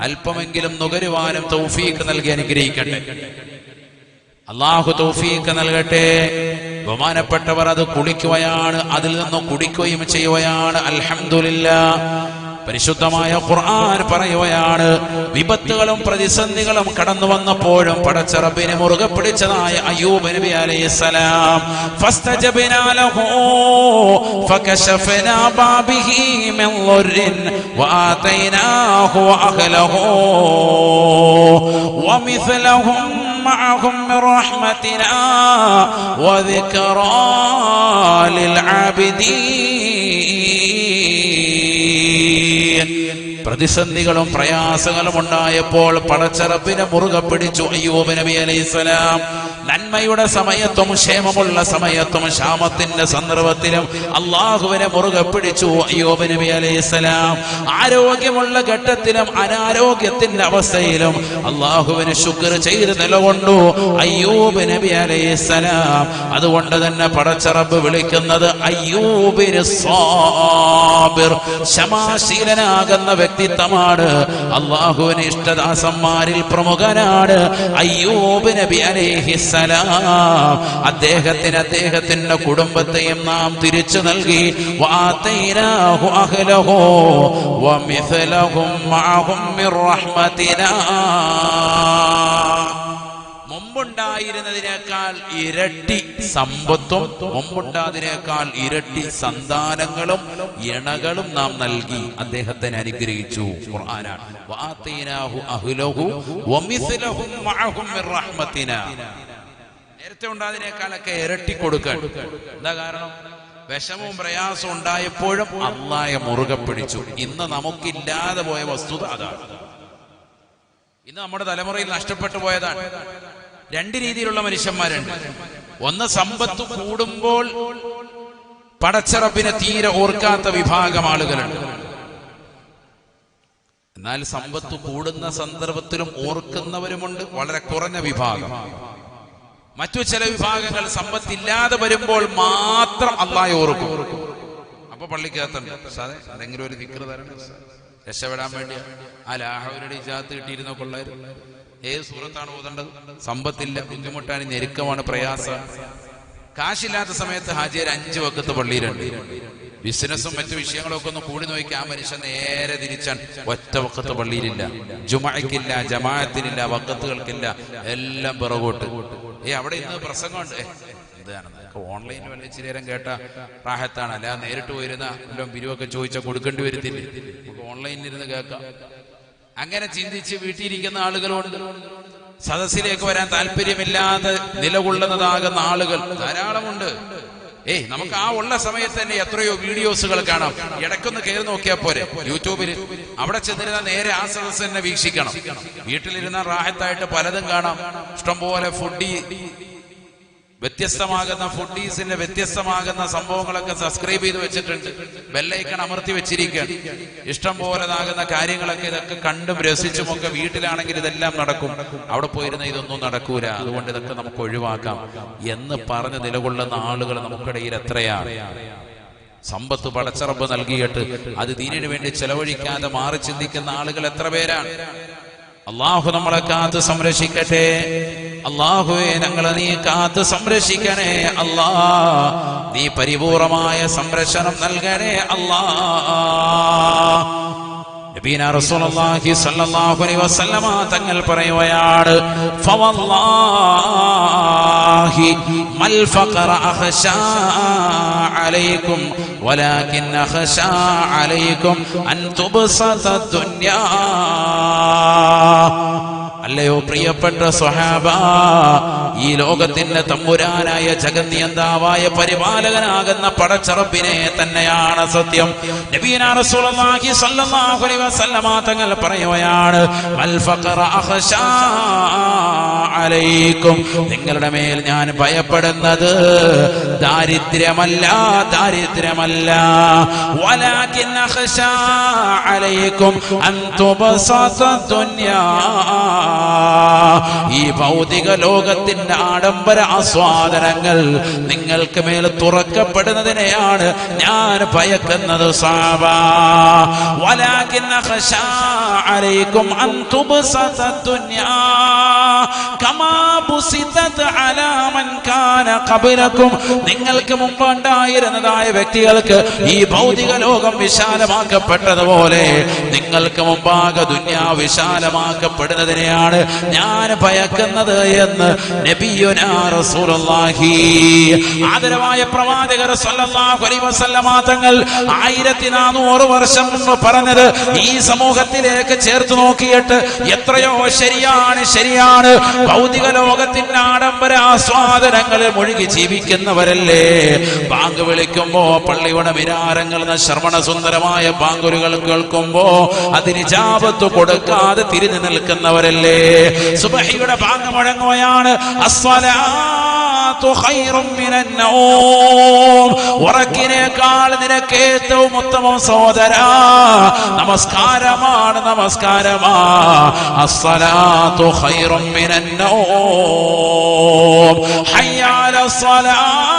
അല്പമെങ്കിലും നുകരുവാനും തൗഫീഖ് നൽകി അനുഗ്രഹിക്കട്ടെ. അള്ളാഹു തൗഫീഖ് നൽകട്ടെ. ബഹുമാനപ്പെട്ടവർ അത് കുളിക്കുകയാണ്, അതിൽ നിന്നും കുടിക്കുകയും ചെയ്യുകയാണ്. അൽഹംദുലില്ലാഹ്. പരിശുദ്ധമായ ഖുർആൻ പറയുകയാണ്, വിപത്തുകളും പ്രതിസന്ധികളും കടന്നു വന്നപ്പോഴും പടച്ച റബ്ബിനെ മുറുകെ പിടിച്ചതായ അയ്യൂബ് നബി അലൈഹിസ്സലാം ഫസ്തജബ്നാ ലഹു ഫകശഫനാ ബാബിഹി മിൻ ളുർരിൻ വആതൈനാഹു വഅഹ്ലഹു വമിസ്ലഹും മഅഹും മിൻ റഹ്മതിനാ വദിക്റാ ലിൽ ആബിദീൻ. പ്രതിസന്ധികളും പ്രയാസങ്ങളും ഉണ്ടായപ്പോൾ പടച്ച റബ്ബിനെ മുറുകെ പിടിച്ചു അയ്യൂബ് നബി അലൈഹിസ്സലാം. നന്മയുടെ സമയത്തും ക്ഷേമമുള്ള സമയത്തും ക്ഷാമത്തിന്റെ സന്ദർഭത്തിലും അള്ളാഹുവിനെ മുറുകെ പിടിച്ചു അയ്യൂബ് നബി അലൈഹിസ്സലാം. ആരോഗ്യമുള്ള ഘട്ടത്തിലും അനാരോഗ്യത്തിന്റെ അവസ്ഥയിലും അള്ളാഹുവിനെ ശുക്ർ ചെയ്ത് നിലകൊണ്ടു അയ്യൂബ് നബി അലൈഹിസ്സലാം. അതുകൊണ്ട് തന്നെ പടച്ച റബ്ബ് വിളിക്കുന്നത് അയ്യൂബിന് സാബിർ, ക്ഷമാശീലനാകുന്ന വ്യക്തിത്വമാണ്. അള്ളാഹുവിന് ഇഷ്ടദാസന്മാരിൽ പ്രമുഖനാണ് അയ്യൂബ് നബി അലൈഹിസ്സലാം. അദ്ദേഹത്തിന്റെ കുടുംബത്തെയും നാം തിരിച്ചു നൽകി. വആതൈനാഹു അഹ്ലഹു വമിസ്ലഹും മഅഹും മിർ റഹ്മതിനാ. മുമ്പുണ്ടായിരുന്നതിനേക്കാൾ ഇരട്ടി സമ്പത്തും മുമ്പുണ്ടാതിനേക്കാൾ ഇരട്ടി സന്താനങ്ങളും ഇണകളും നാം നൽകി അദ്ദേഹത്തിന് അനുഗ്രഹിച്ചു. ഖുർആനാണ്. വആതൈനാഹു അഹ്ലഹു വമിസ്ലഹും മഅഹും മിർ റഹ്മതിനാ. നേരത്തെ ഉണ്ടാതിനേക്കാളൊക്കെ ഇരട്ടി കൊടുക്കാൻ. എന്താ കാരണം? വിഷമവും പ്രയാസവും ഉണ്ടായപ്പോഴും അല്ലാഹയെ മുറുകെ പിടിച്ചു. ഇന്ന് നമുക്കില്ലാതെ പോയ വസ്തുത അതാണ്. ഇന്ന് നമ്മുടെ തലമുറയിൽ നഷ്ടപ്പെട്ടു പോയതാണ്. 2 രീതിയിലുള്ള മനുഷ്യന്മാരുണ്ട്. ഒന്ന്, സമ്പത്ത് കൂടുമ്പോൾ പടച്ച റബ്ബിനെ തീരെ ഓർക്കാത്ത വിഭാഗം ആളുകളുണ്ട്. എന്നാൽ സമ്പത്ത് കൂടുന്ന സന്ദർഭത്തിലും ഓർക്കുന്നവരുമുണ്ട്, വളരെ കുറഞ്ഞ വിഭാഗം. മറ്റു ചില വിഭാഗങ്ങൾ സമ്പത്തില്ലാതെ വരുമ്പോൾ മാത്രം അള്ളാഹു ഓർക്കും. അപ്പൊ പള്ളിക്കകത്തുണ്ട് സാറേ എന്തെങ്കിലും ഒരു ദിക്ർ തരണം, രക്ഷപ്പെടാൻ വേണ്ടിയാ. ആ ലാഹവരുടെ ഇജാത്ത് കിട്ടിയിരുന്ന കൊള്ളായിരുന്നു. ഏത് സൂറത്താണ് ഓതേണ്ടത്? സമ്പത്തില്ല, ബുദ്ധിമുട്ടാണ്, ഞെരുക്കമാണ്, പ്രയാസം. കാശില്ലാത്ത സമയത്ത് ഹാജിയർ 5 വക്കത്ത് പള്ളിയിലുണ്ട്. ബിസിനസ്സും മറ്റു വിഷയങ്ങളൊക്കെ ഒന്ന് കൂടി നോക്കി ആ മനുഷ്യൻ നേരെ തിരിച്ചാണ്. ഒറ്റ വക്കത്ത് പള്ളിയിലില്ല, ജുമഅക്കില്ല, ജമാഅത്തിനില്ല, വക്കത്തുകൾക്കില്ല, എല്ലാം പിറകോട്ട്. അവിടെ ഇന്ന് പ്രസംഗമുണ്ട്. എന്താണ് ഓൺലൈനിൽ വല്ല ഇച്ചിരി നേരം കേട്ട റാഹത്താണ്. അല്ല നേരിട്ട് പോയിരുന്ന എല്ലാം പിരിവൊക്കെ ചോദിച്ചാൽ കൊടുക്കേണ്ടി വരത്തില്ലേ? നമുക്ക് ഓൺലൈനിൽ ഇരുന്ന് കേൾക്കാം. അങ്ങനെ ചിന്തിച്ച് വീട്ടിലിരിക്കുന്ന ആളുകളുണ്ട്. സദസ്സിലേക്ക് വരാൻ താല്പര്യമില്ലാതെ നിലകൊള്ളുന്നതാകുന്ന ആളുകൾ ധാരാളമുണ്ട്. നമുക്ക് ആ ഉള്ള സമയത്ത് തന്നെ എത്രയോ വീഡിയോസുകൾ കാണാം. ഇടയ്ക്കൊന്ന് കയറി നോക്കിയാൽ പോരെ യൂട്യൂബിൽ. അവിടെ ചെന്നിരുന്ന നേരെ ആ സദസ്സ് തന്നെ വീക്ഷിക്കണം. വീട്ടിലിരുന്ന റാഹത്തായിട്ട് പലതും കാണാം. ഇഷ്ടംപോലെ വ്യത്യസ്തമാകുന്ന ഫുഡീസിന്റെ വ്യത്യസ്തമാകുന്ന സംഭവങ്ങളൊക്കെ സബ്സ്ക്രൈബ് ചെയ്ത് വെച്ചിട്ടുണ്ട്. ബെല്ലൈക്കൺ അമർത്തി വെച്ചിരിക്കുകയാണ്. ഇഷ്ടം പോലെതാകുന്ന കാര്യങ്ങളൊക്കെ ഇതൊക്കെ കണ്ടും രസിച്ചും ഒക്കെ വീട്ടിലാണെങ്കിൽ ഇതെല്ലാം നടക്കും. അവിടെ പോയിരുന്ന ഇതൊന്നും നടക്കൂല. അതുകൊണ്ട് ഇതൊക്കെ നമുക്ക് ഒഴിവാക്കാം എന്ന് പറഞ്ഞ് നിലകൊള്ളുന്ന ആളുകൾ നമുക്കിടയിൽ എത്രയാണ്. സമ്പത്ത് പടച്ചറബ് നൽകിയിട്ട് അത് ദീനിനു വേണ്ടി ചെലവഴിക്കാതെ മാറി ചിന്തിക്കുന്ന ആളുകൾ എത്ര പേരാണ്. അള്ളാഹു നമ്മളെ കാത്ത് സംരക്ഷിക്കട്ടെ. അള്ളാഹുവേ ഞങ്ങളെ നീ കാത്ത് സംരക്ഷിക്കണേ. അല്ലാ നീ പരിപൂർണമായ സംരക്ഷണം നൽകണേ. അല്ലാ നബീന റസൂലുള്ളാഹി സ്വല്ലല്ലാഹു അലൈഹി വസല്ലമ തങ്ങൾ പറയുകയാണ്, ഫവല്ലാഹി മൽ ഫഖറ അഖ്ശാ അലൈക്കും വലാകിൻ അഖ്ശാ അലൈക്കും അൻ തുബ്സത ദുനിയാ. അല്ലയോ പ്രിയപ്പെട്ട സ്വഹാബ, ഈ ലോകത്തിന്റെ തമ്പുരാനായ ജഗന്നിയന്താവായ പരിപാലകനാകുന്ന പടച്ചറബിനെ തന്നെയാണ് സത്യം. നബിയനാ റസൂലുള്ളാഹി സ്വല്ലല്ലാഹു അലൈഹി വസല്ലമ തങ്ങൾ പറയുകയാണ്, വൽ ഫഖറ അഖ്ശാ അലൈക്കും, നിങ്ങളുടെ മേൽ ഞാൻ ഭയപ്പെടുന്നത് ദാരിദ്ര്യമല്ല, വലാകിൻ അഖ്ശാ അലൈക്കും അൻ തുബ്സത ദുനിയാ. ഈ ഭൗതിക ലോകത്തിന്റെ ആഡംബര ആസ്വാദനങ്ങൾ നിങ്ങൾക്ക് മേൽ തുറക്കപ്പെടുന്നതിനെയാണ് ഞാൻ ഭയക്കുന്നത്. സഹാബാ വലാകിൻ അഖ്ശാ അലൈക്കും അൻ തുബ്സത ദുനിയാ കമാ ബുസിതത് അലാ മൻ കാന ഖബ്ലകും. നിങ്ങൾക്ക് മുമ്പുണ്ടായിരുന്നതായ വ്യക്തികൾക്ക് ഈ ഭൗതിക ലോകം വിശാലമാക്കപ്പെട്ടതുപോലെ നിങ്ങൾക്ക് മുമ്പാകെ ദുനിയാ വിശാലമാക്കപ്പെടുന്നതിനെയാണ് ഞാൻ ഭയക്കുന്നത് എന്ന് നബിയുനാ റസൂലുള്ളാഹി ആദരവായ പ്രവാചകർ സ്വല്ലല്ലാഹു അലൈഹി വസല്ലമ തങ്ങൾ 1400 വർഷം മുമ്പ് പറഞ്ഞത് ഈ സമൂഹത്തിലേക്ക് ചേർത്ത് നോക്കിയിട്ട് എത്രയോ ശരിയാണ്. ഭൗതിക ലോകത്തിന്റെ ആഡംബര ആസ്വാദനങ്ങളിൽ മുഴുകി ജീവിക്കുന്നവരല്ലേ ബാങ്ക് വിളിക്കുമ്പോ പള്ളിയുടെ മിനാരങ്ങൾ ശ്രവണ സുന്ദരമായ ബാങ്കുകൾ കേൾക്കുമ്പോ അതിന് ഇജാബത്ത് കൊടുക്കാതെ തിരിഞ്ഞു നിൽക്കുന്നവരല്ലേ. സുബ്ഹിയുടെ ബാങ്ക് മുഴങ്ങുകയാണ്, അസ്സലാത്തു ഖൈറും മിനൻ നൗം, ഉറക്കിനേക്കാൾ നിനക്ക് ഏറ്റവും ഉത്തമം സഹോദരാ നമസ്കാരമാണ്. അസ്സലാത്തു ഖൈറും മിനൻ നൗം, ഹയ്യ അലസ്സലാഹ്,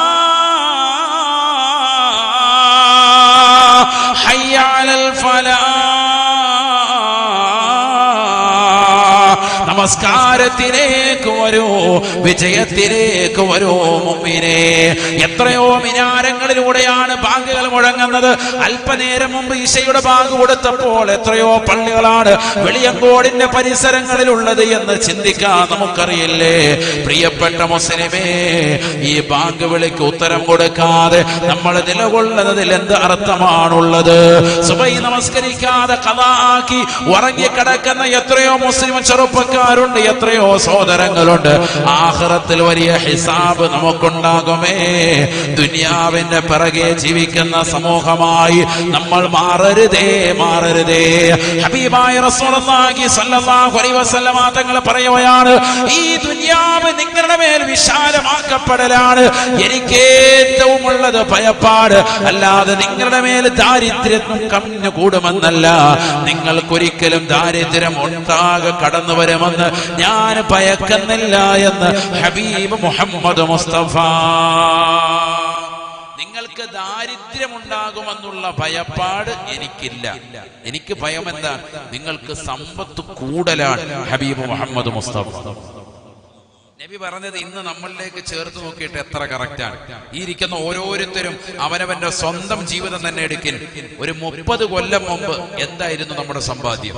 ഹയ്യ അലൽ ഫലാഹ്. നമസ്കാരത്തിലേക്ക് വരൂ, വിജയത്തിലേക്ക് വരൂ മുഅ്മിനേ. എത്രയോ മിനാരങ്ങളിലൂടെയാണ് ബാങ്കുകൾ മുഴങ്ങുന്നത്. അല്പനേരം മുമ്പ് ഈശയുടെ ബാങ്ക് കൊടുത്തപ്പോൾ എത്രയോ പള്ളികളാണ് വെളിയങ്കോടിന്റെ പരിസരങ്ങളിലുള്ളത് എന്ന് ചിന്തിക്കാൻ നമുക്കറിയില്ലേ. പ്രിയപ്പെട്ട മുസ്ലിമേ, ഈ ബാങ്ക് വിളിക്ക് ഉത്തരം കൊടുക്കാതെ നമ്മൾ നിലകൊള്ളുന്നതിൽ എന്ത് അർത്ഥമാണുള്ളത്? സുബഹി നമസ്കരിക്കാതെ ഖളാ ആക്കി ഉറങ്ങിക്കിടക്കുന്ന എത്രയോ മുസ്ലിം ചെറുപ്പക്കാരുണ്ട്, എത്രയോ സഹോദരങ്ങളുണ്ട്. ആഖിറത്തിൽ വലിയ ഹിസാബ് നമുക്കുണ്ടാകുമേ. ദുനിയാവിന്റെ പിറകെ ജീവിക്കുന്ന സമൂഹമായി നമ്മൾ മാറരുതേ. ഹബീബായ റസൂലുള്ളാഹി സ്വല്ലല്ലാഹു അലൈഹി വസല്ലമ തങ്ങൾ പറയുകയാണ്, ഈ ദുനിയാവ് നിങ്ങളുടെ മേൽ വിശാലമാക്കപ്പെടലാണ് എനിക്ക് ഏറ്റവും ഉള്ളത് ഭയപ്പാട്. അല്ലാതെ നിങ്ങളുടെ മേൽ ദാരിദ്ര്യം കമ്മിഞ്ഞു കൂടുമെന്നല്ല. നിങ്ങൾക്കൊരിക്കലും ദാരിദ്ര്യം ഉണ്ടാകെ കടന്നു വരുമെന്ന് വരുമെന്ന് ഞാൻ ഭയക്കുന്നില്ല എന്ന് ഹബീബ് മുഹമ്മദ് മുസ്തഫ. നിങ്ങൾക്ക് ദാരിദ്ര്യമുണ്ടാകുമെന്നുള്ള ഭയപ്പാട് എനിക്കില്ല. എനിക്ക് ഭയം എന്താ? നിങ്ങൾക്ക് സമ്പത്ത് കൂടുതലാണ്. ഹബീബ് മുഹമ്മദ് മുസ്തഫ നബി പറഞ്ഞത് ഇന്ന് നമ്മളിലേക്ക് ചേർത്ത് നോക്കിയിട്ട് എത്ര കറക്റ്റാണ്. ഈ ഇരിക്കുന്ന ഓരോരുത്തരും അവനവന്റെ സ്വന്തം ജീവിതം തന്നെ എടുക്കിൽ. ഒരു 30 കൊല്ലം മുമ്പ് എന്തായിരുന്നു നമ്മുടെ സമ്പാദ്യം?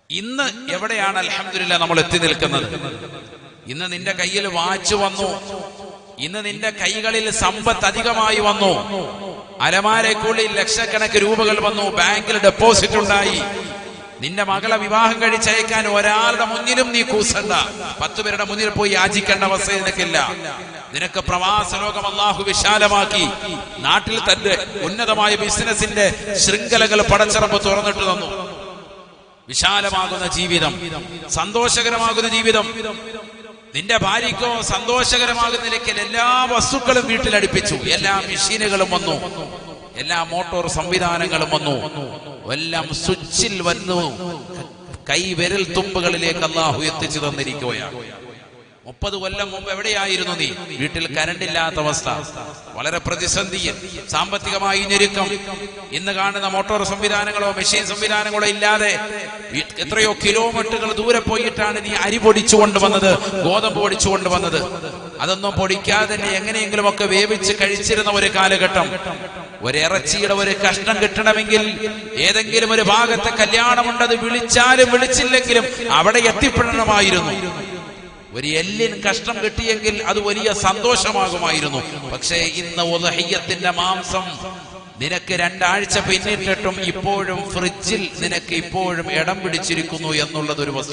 ഇന്ന് എവിടെയാണ് അൽഹംദുലില്ലാഹ് നമ്മൾ എത്തി നിൽക്കുന്നത്? ഇന്ന് നിന്റെ കയ്യിൽ വാച്ച് വന്നു, ഇന്ന് നിന്റെ കൈകളിൽ സമ്പത്ത് അധികമായി വന്നു, അലമാരയ്ക്കുള്ളിൽ ലക്ഷക്കണക്കിന് രൂപകൾ വന്നു, ബാങ്കിൽ ഡെപ്പോസിറ്റ് ഉണ്ടായി. നിന്റെ മകളെ വിവാഹം കഴിച്ചയക്കാൻ ഒരാളുടെ മുന്നിലും നീ കൂസണ്ട, 10 പേരുടെ മുന്നിൽ പോയി യാചിക്കേണ്ട അവസ്ഥ നിനക്കില്ല. നിനക്ക് പ്രവാസ ലോകം അല്ലാഹു വിശാലമാക്കി. നാട്ടിൽ തന്റെ ഉന്നതമായ ബിസിനസിന്റെ ശൃംഖലകൾ പടച്ചിറപ്പ് തുറന്നിട്ട് തന്നു. വിശാലമാകുന്ന ജീവിതം, സന്തോഷകരമാകുന്ന ജീവിതം. നിന്റെ ഭാര്യയ്ക്കോ സന്തോഷകരമാകുന്ന നിലയ്ക്ക് എല്ലാ വസ്തുക്കളും വീട്ടിലടുപ്പിച്ചു. എല്ലാ മെഷീനുകളും വന്നു, എല്ലാ മോട്ടോർ സംവിധാനങ്ങളും വന്നു, എല്ലാം സ്വിച്ചിൽ വന്നു. കൈവിരൽ തുമ്പുകളിലേക്ക് അല്ലാഹു എത്തിച്ചു തന്നിരിക്കുകയാണ്. 30 കൊല്ലം മുമ്പ് എവിടെയായിരുന്നു നീ? വീട്ടിൽ കരണ്ടില്ലാത്ത അവസ്ഥ, വളരെ പ്രതിസന്ധിയിൽ, സാമ്പത്തികമായി ഞെരുക്കം. ഇന്ന് കാണുന്ന മോട്ടോർ സംവിധാനങ്ങളോ മെഷീൻ സംവിധാനങ്ങളോ ഇല്ലാതെ എത്രയോ കിലോമീറ്ററുകൾ ദൂരെ പോയിട്ടാണ് നീ അരി പൊടിച്ചു കൊണ്ടുവന്നത്, ഗോതമ്പ് പൊടിച്ചു കൊണ്ടുവന്നത്. അതൊന്നും പൊടിക്കാതെ തന്നെ എങ്ങനെയെങ്കിലും ഒക്കെ വേവിച്ച് കഴിച്ചിരുന്ന ഒരു കാലഘട്ടം. ഒരിറച്ചിയുടെ ഒരു കഷ്ണം കിട്ടണമെങ്കിൽ ഏതെങ്കിലും ഒരു ഭാഗത്തെ കല്യാണമുണ്ടത് വിളിച്ചാലും വിളിച്ചില്ലെങ്കിലും അവിടെ എത്തിപ്പെടണമായിരുന്നു. ഒരു എല്ലിൻ കഷ്ണം കിട്ടിയെങ്കിൽ അത് വലിയ സന്തോഷമാകുമായിരുന്നു. പക്ഷേ ഇന്ന് ഉദ്ഹിയ്യത്തിന്റെ മാംസം നിനക്ക് 2 ആഴ്ച പിന്നിട്ടിട്ടും ഇപ്പോഴും ഫ്രിഡ്ജിൽ നിനക്ക് ഇപ്പോഴും ഇടം പിടിച്ചിരിക്കുന്നു എന്നുള്ളത് ഒരു വസ്തു.